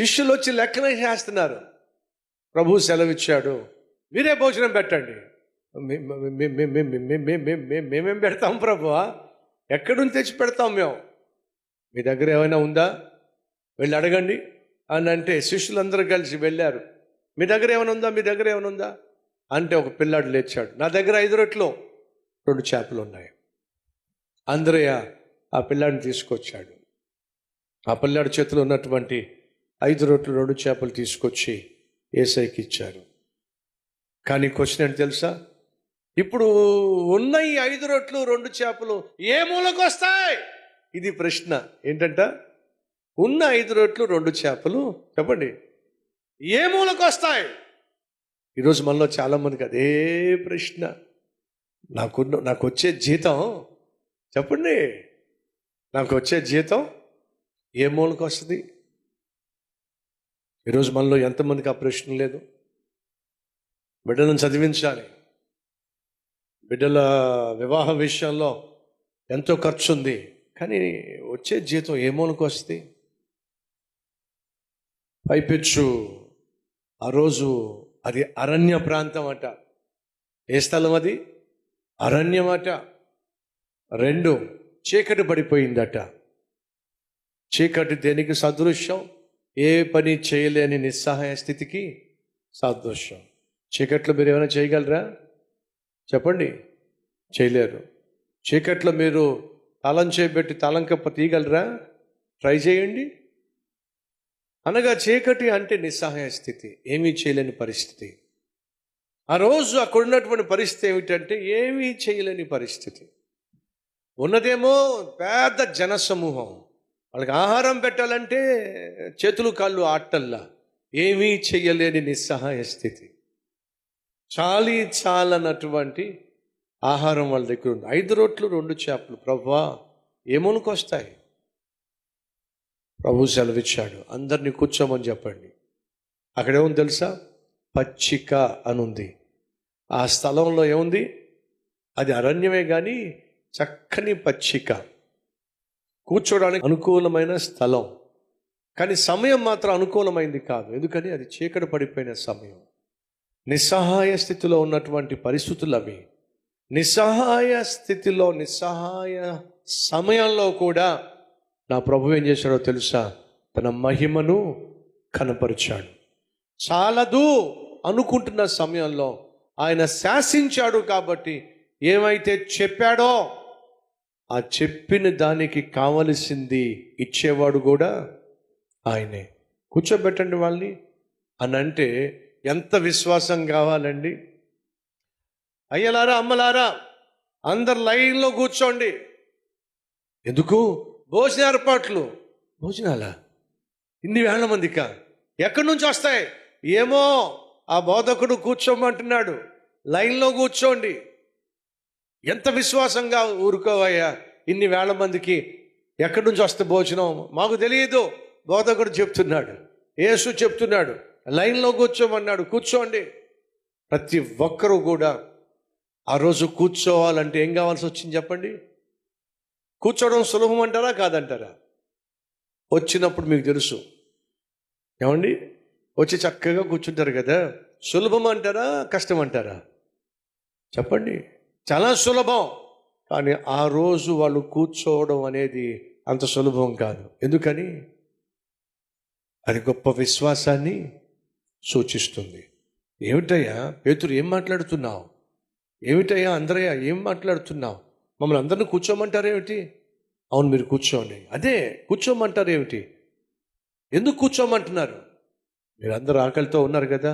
శిష్యులు వచ్చి లెక్కనే చేస్తున్నారు. ప్రభు సెలవిచ్చాడు, మీరే భోజనం పెట్టండి. మేమేం పెడతాం ప్రభువా? ఎక్కడి నుంచి తెచ్చి పెడతాం మేము? మీ దగ్గర ఏమైనా ఉందా, వెళ్ళి అడగండి అని అంటే శిష్యులందరూ కలిసి వెళ్ళారు. మీ దగ్గర ఏమైనా ఉందా, మీ దగ్గర ఏమైనా ఉందా అంటే ఒక పిల్లాడు లేచాడు, నా దగ్గర 5 రొట్టెలు 2 చేపలు ఉన్నాయి. అంద్రయ్య ఆ పిల్లాడిని తీసుకొచ్చాడు. ఆ పిల్లాడి చేతిలో ఉన్నటువంటి 5 రొట్టెలు 2 చేపలు తీసుకొచ్చి యేసయ్యకి ఇచ్చారు. కానీ క్వశ్చన్ ఏంటి తెలుసా? ఇప్పుడు ఉన్న ఈ 5 రొట్టెలు 2 చేపలు ఏ మూలకు వస్తాయి? ఇది ప్రశ్న. ఏంటంట? ఉన్న 5 రొట్టెలు 2 చేపలు చెప్పండి ఏ మూలకు వస్తాయి? ఈరోజు మనలో చాలామందికి అదే ప్రశ్న. నాకు వచ్చే జీతం చెప్పండి, నాకు వచ్చే జీతం ఏ మూలకు వస్తుంది? ఈరోజు మనలో ఎంతమందికి ఆ ప్రశ్న లేదు? బిడ్డలను చదివించాలి, బిడ్డల వివాహ విషయంలో ఎంతో ఖర్చు ఉంది, కానీ వచ్చే జీతం ఏ మూలకు వస్తుంది? పైపెచ్చు ఆ రోజు అది అరణ్య ప్రాంతం అట. ఏ స్థలం అది? అరణ్యం అట. 2 చీకటి పడిపోయిందట. చీకటి దేనికి సదృశ్యం? ఏ పని చేయలేని నిస్సహాయ స్థితికి సదృశ్యం. చీకట్లో మీరు ఏమైనా చేయగలరా? చెప్పండి, చేయలేరు. చీకట్లో మీరు తాళం చేయబెట్టి తాళం కప్ప తీయగలరా? ట్రై చేయండి. అనగా చీకటి అంటే నిస్సహాయ స్థితి, ఏమీ చేయలేని పరిస్థితి. ఆ రోజు అక్కడ ఉన్నటువంటి పరిస్థితి ఏమిటంటే ఏమీ చేయలేని పరిస్థితి. ఉన్నదేమో పెద్ద జనసమూహం, వాళ్ళకి ఆహారం పెట్టాలంటే చేతులు కాళ్ళు ఆటల్లా, ఏమీ చేయలేని నిస్సహాయ స్థితి. చాలనటువంటి ఆహారం వాళ్ళ దగ్గర ఉంది. 5 రొట్టెలు 2 చేపలు. ప్రభువా ఏమోనికి వస్తాయి? ప్రభు సెలవిచ్చాడు, అందరినీ కూర్చోమని చెప్పండి. అక్కడేముంది తెలుసా? పచ్చిక అనుంది. ఆ స్థలంలో ఏముంది? అది అరణ్యమే కానీ చక్కని పచ్చిక, కూర్చోడానికి అనుకూలమైన స్థలం. కానీ సమయం మాత్రం అనుకూలమైంది కాదు. ఎందుకని? అది చీకటి పడిపోయిన సమయం. నిస్సహాయ స్థితిలో ఉన్నటువంటి పరిస్థితులు అవి. నిస్సహాయ స్థితిలో, నిస్సహాయ సమయంలో కూడా నా ప్రభు ఏం చేశాడో తెలుసా? తన మహిమను కనపరిచాడు. చాలదు అనుకుంటున్న సమయంలో ఆయన శాసించాడు. కాబట్టి ఏమైతే చెప్పాడో ఆ చెప్పిన దానికి కావలసింది ఇచ్చేవాడు కూడా ఆయనే. కూర్చోబెట్టండి వాళ్ళని అని అంటే ఎంత విశ్వాసం కావాలండి? అయ్యలారా, అమ్మలారా, అందరు లైన్లో కూర్చోండి. ఎందుకు? భోజన ఏర్పాట్లు. భోజనాలా? ఇన్ని వేల మందికా? ఎక్కడి నుంచి వస్తాయి? ఏమో, ఆ బోధకుడు కూర్చోమంటున్నాడు, లైన్లో కూర్చోండి. ఎంత విశ్వాసంగా ఊరుకోవయ్యా, ఇన్ని వేల మందికి ఎక్కడి నుంచి వస్తే భోజనం మాకు తెలియదు. బోధకుడు చెప్తున్నాడు, యేసు చెప్తున్నాడు, లైన్లో కూర్చోమన్నాడు. కూర్చోండి. ప్రతి ఒక్కరూ కూడా ఆ రోజు కూర్చోవాలంటే ఏం కావాల్సి వచ్చింది చెప్పండి? కూర్చోవడం సులభం అంటారా కాదంటారా? వచ్చినప్పుడు మీకు తెలుసు. ఏమండి, వచ్చి చక్కగా కూర్చుంటారు కదా. సులభం అంటారా కష్టం అంటారా? చెప్పండి. చాలా సులభం. కానీ ఆ రోజు వాళ్ళు కూర్చోవడం అనేది అంత సులభం కాదు. ఎందుకని? అది గొప్ప విశ్వాసాన్ని సూచిస్తుంది. ఏమిటయ్యా పేతురు, ఏం మాట్లాడుతున్నావు? ఏమిటయ్యా అంద్రయ్య, ఏం మాట్లాడుతున్నావు? మమ్మల్ని అందరిని కూర్చోమంటారేమిటి? అవును, మీరు కూర్చోండి. అదే కూర్చోమంటారేమిటి? ఎందుకు కూర్చోమంటున్నారు? మీరు అందరూ ఆకలితో ఉన్నారు కదా.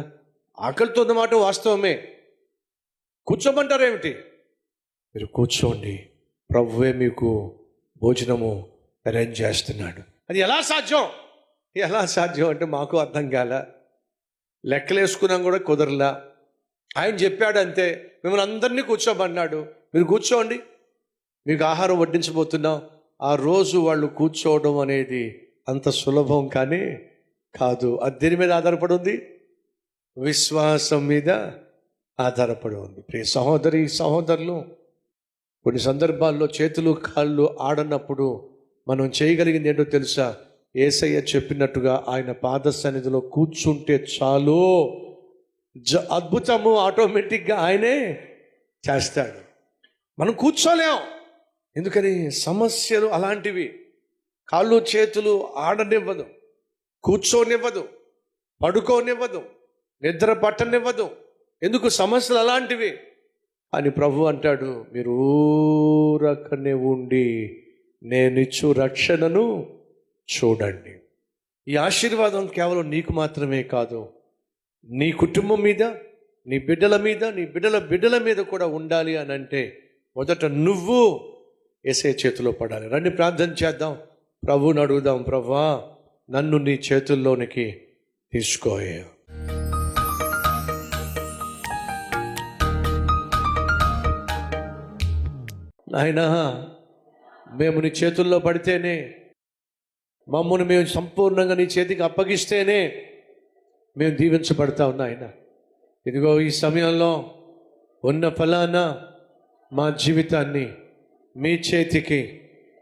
ఆకలితో ఉన్నమాట వాస్తవమే. కూర్చోమంటారేమిటి? మీరు కూర్చోండి, ప్రభువే మీకు భోజనము అరేంజ్ చేస్తున్నాడు. అది ఎలా సాధ్యం? ఎలా సాధ్యం అంటే మాకు అర్థం కాల, లెక్కలేసుకున్నాం కూడా కుదరలా. ఆయన చెప్పాడు అంతే, మిమ్మల్ని అందరినీ కూర్చోమన్నాడు, మీరు కూర్చోండి, మీకు ఆహారం వడ్డించబోతున్నాం. ఆ రోజు వాళ్ళు కూర్చోవడం అనేది అంత సులభం కానీ కాదు. అది దేని మీద ఆధారపడి ఉంది? విశ్వాసం మీద ఆధారపడి ఉంది. ప్రియ సహోదరి సహోదరులు, కొన్ని సందర్భాల్లో చేతులు కాళ్ళు ఆడనప్పుడు మనం చేయగలిగింది ఏంటో తెలుసా? యేసయ్య చెప్పినట్టుగా ఆయన పాద సన్నిధిలో కూర్చుంటే చాలు, అద్భుతము ఆటోమేటిక్గా ఆయనే చేస్తాడు. మనం కూర్చోలేం. ఎందుకని? సమస్యలు అలాంటివి. కాళ్ళు చేతులు ఆడనివ్వదు, కూర్చోనివ్వదు, పడుకోనివ్వదు, నిద్ర పట్టనివ్వదు. ఎందుకు? సమస్యలు అలాంటివి. అని ప్రభు అంటాడు, మీరు ఊరకనే ఉండి నేనిచ్చు రక్షణను చూడండి. ఈ ఆశీర్వాదం కేవలం నీకు మాత్రమే కాదు, నీ కుటుంబం మీద, నీ బిడ్డల మీద, నీ బిడ్డల మీద కూడా ఉండాలి అని అంటే మొదట నువ్వు యేసయ్య చేతిలో పడాలి. రండి ప్రార్థన చేద్దాం, ప్రభువుని అడుగుదాం. ప్రభువా, నన్ను నీ చేతుల్లోనికి తీసుకోయే. నాయనా, మేము నీ చేతుల్లో పడితేనే, మమ్మల్ని మేము సంపూర్ణంగా నీ చేతికి అప్పగిస్తేనే మేము దీవించబడతాం నాయన. ఇదిగో ఈ సమయంలో ఉన్న ఫలానా మా జీవితాన్ని మీ చేతికి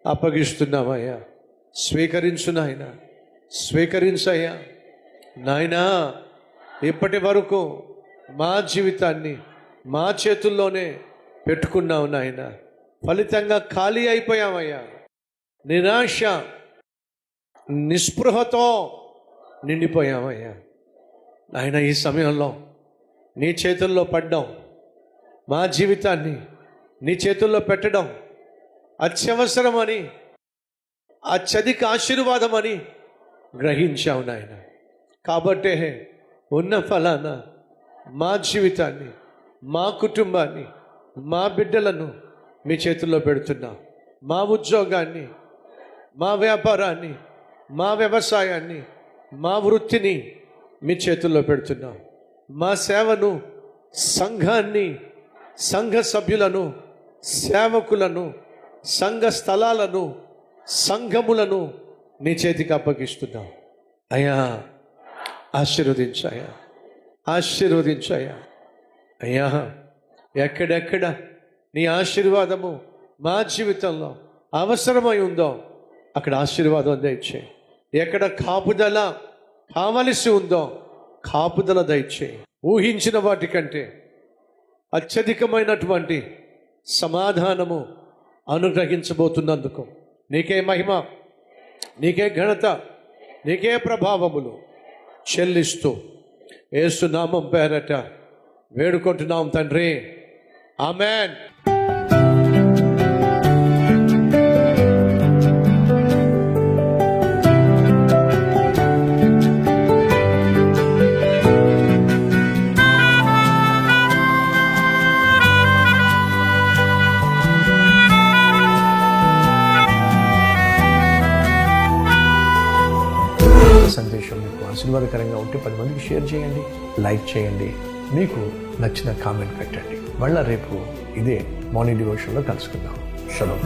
అప్పగిస్తున్నామయ్యా. స్వీకరించు నాయన, స్వీకరించయ్యా. నాయనా, ఇప్పటి వరకు మా జీవితాన్ని మా చేతుల్లోనే పెట్టుకున్నావు నాయన. ఫలితంగా ఖాళీ అయిపోయామయ్యా. నిరాశ, నిస్పృహతో నిండిపోయామయ్యా. నాయన, ఈ సమయంలో నీ చేతుల్లో పడ్డాం. మా జీవితాన్ని నీ చేతుల్లో పెట్టడం అత్యవసరమని, అత్యధిక ఆశీర్వాదమని గ్రహించావు నాయన. కాబట్టే ఉన్న ఫలానా మా జీవితాన్ని, మా కుటుంబాన్ని, మా బిడ్డలను మీ చేతుల్లో పెడుతున్నాం. మా ఉద్యోగాన్ని, మా వ్యాపారాన్ని, మా వ్యవసాయాన్ని, మా వృత్తిని మీ చేతుల్లో పెడుతున్నాం. మా సేవను, సంఘాన్ని, సంఘ సభ్యులను, సేవకులను, సంఘ స్థలాలను, సంఘములను నీ చేతికి అప్పగిస్తున్నాం. అయ్యా, ఆశీర్వదించాయా, ఆశీర్వదించాయా. అయ్యా, ఎక్కడెక్కడ నీ ఆశీర్వాదము మా జీవితంలో అవసరమై ఉందో అక్కడ ఆశీర్వాదం దయచేయి. ఎక్కడ కాపుదల కావలసి ఉందో కాపుదల దయచేయి. ఊహించిన వాటికంటే అత్యధికమైనటువంటి సమాధానము అనుగ్రహించబోతున్నందుకు నీకే మహిమ, నీకే ఘనత, నీకే ప్రభావములు చెల్లిస్తూ యేసు నామం పేరట వేడుకుంటున్నాం తండ్రి. ఆమెన్. సందేశం మీకు ఆశీర్వాదకరంగా ఉంటే 10 మందికి షేర్ చేయండి, లైక్ చేయండి, మీకు నచ్చిన కామెంట్ పెట్టండి. మళ్ళా రేపు ఇదే మార్నింగ్ డివోషన్లో కలుసుకుందాం. షలోమ్.